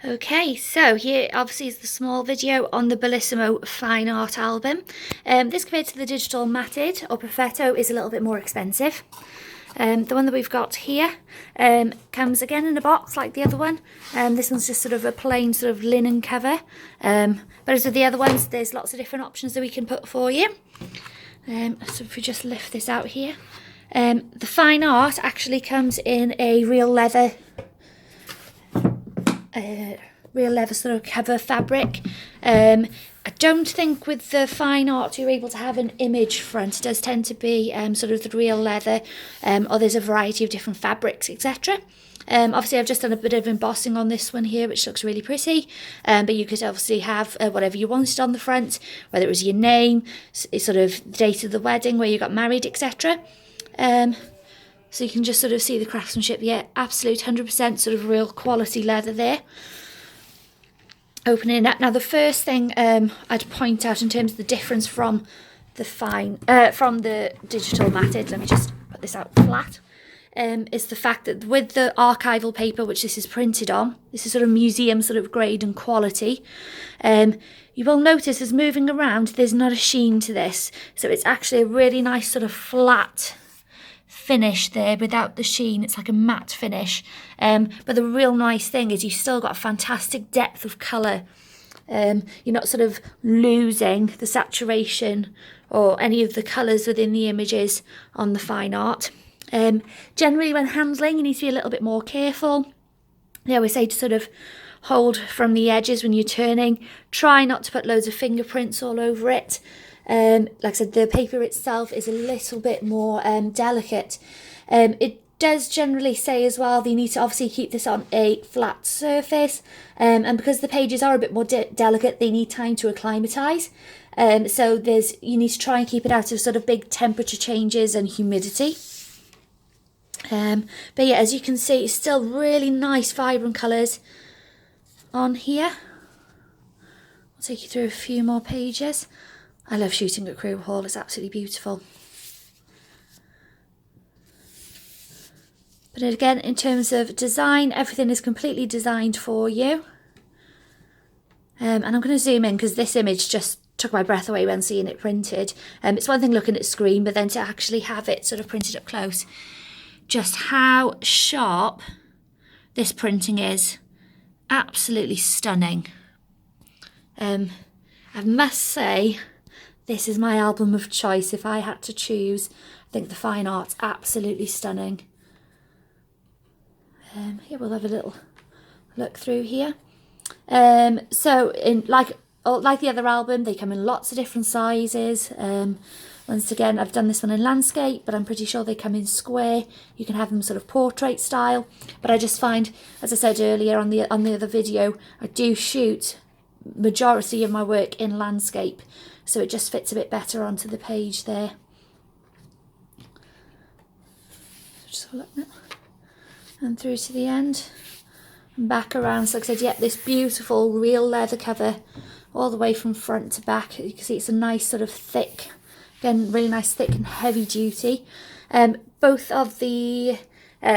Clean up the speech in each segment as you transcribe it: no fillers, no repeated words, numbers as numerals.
Okay, so here obviously is the small video on the Bellissimo fine art album. This compared to the digital matted or perfetto is a little bit more expensive. The one that we've got here comes again in a box like the other one. This one's just sort of a plain sort of linen cover. But as with the other ones, there's lots of different options that we can put for you. So if we just lift this out here. The fine art actually comes in a real leather sort of cover fabric. I don't think with the fine art you're able to have an image front. It does tend to be sort of the real leather, or there's a variety of different fabrics, etc. Obviously I've just done a bit of embossing on this one here, which looks really pretty, but you could obviously have whatever you wanted on the front, whether it was your name, sort of the date of the wedding, where you got married, etc. So you can just sort of see the craftsmanship. Yeah, absolute 100% sort of real quality leather there. Opening it up. Now the first thing I'd point out in terms of the difference from the digital matted, let me just put this out flat, is the fact that with the archival paper which this is printed on, this is sort of museum sort of grade and quality, you will notice as moving around there's not a sheen to this. So it's actually a really nice sort of flat finish there without the sheen. It's like a matte finish, but the real nice thing is you've still got a fantastic depth of colour. You're not sort of losing the saturation or any of the colours within the images on the fine art. Generally when handling you need to be a little bit more careful. They always say to sort of hold from the edges when you're turning. Try not to put loads of fingerprints all over it. Like I said, the paper itself is a little bit more delicate. It does generally say as well that you need to obviously keep this on a flat surface, and because the pages are a bit more delicate, they need time to acclimatise. So you need to try and keep it out of sort of big temperature changes and humidity. But yeah, as you can see, it's still really nice vibrant colours on here. I'll take you through a few more pages. I love shooting at Crewe Hall, it's absolutely beautiful. But again, in terms of design, everything is completely designed for you. And I'm going to zoom in because this image just took my breath away when seeing it printed. It's one thing looking at the screen, but then to actually have it sort of printed up close. Just how sharp this printing is. Absolutely stunning. I must say, this is my album of choice. If I had to choose, I think the fine art's absolutely stunning. Here we'll have a little look through here. So in like the other album, they come in lots of different sizes. Once again, I've done this one in landscape, but I'm pretty sure they come in square. You can have them sort of portrait style. But I just find, as I said earlier on the other video, I do shoot majority of my work in landscape, so it just fits a bit better onto the page there. Just have a look now. And through to the end and back around. So like I said, yeah, this beautiful real leather cover all the way from front to back. You can see it's a nice sort of thick, again, really nice thick and heavy duty. Both of the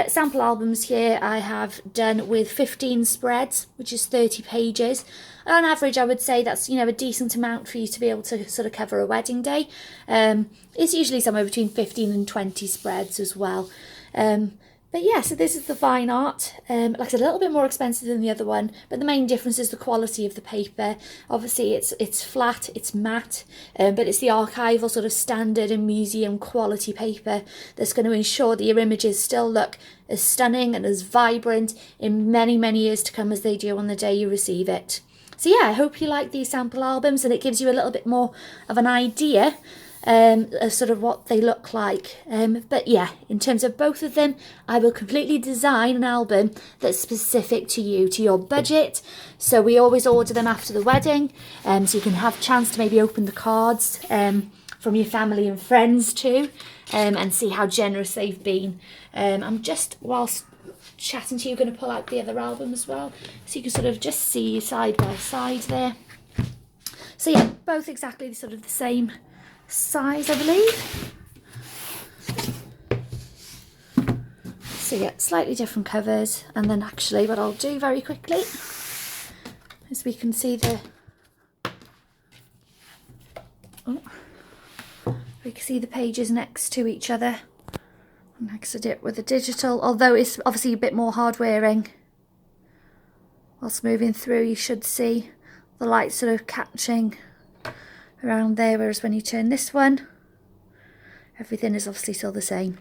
sample albums here I have done with 15 spreads, which is 30 pages. On average, I would say that's, a decent amount for you to be able to sort of cover a wedding day. It's usually somewhere between 15 and 20 spreads as well. But yeah, so this is the fine art. Like I said, a little bit more expensive than the other one, but the main difference is the quality of the paper. Obviously, it's flat, it's matte, but it's the archival sort of standard and museum quality paper that's going to ensure that your images still look as stunning and as vibrant in many, many years to come as they do on the day you receive it. So yeah, I hope you like these sample albums and it gives you a little bit more of an idea of sort of what they look like. But yeah, in terms of both of them, I will completely design an album that's specific to you, to your budget. So we always order them after the wedding, so you can have a chance to maybe open the cards from your family and friends too, and see how generous they've been. I'm just, whilst chatting to you, going to pull out the other album as well, so you can sort of just see side by side there. So yeah, both exactly sort of the same size, I believe. So yeah, slightly different covers, and then actually what I'll do very quickly as we can see we can see the pages next to each other. Next I did it with the digital, although it's obviously a bit more hard wearing. Whilst moving through, you should see the light sort of catching around there, whereas when you turn this one, everything is obviously still the same.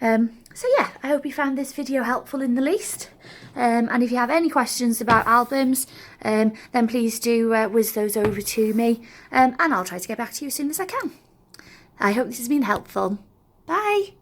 So yeah, I hope you found this video helpful in the least. And if you have any questions about albums, then please do whiz those over to me, and I'll try to get back to you as soon as I can. I hope this has been helpful. Bye!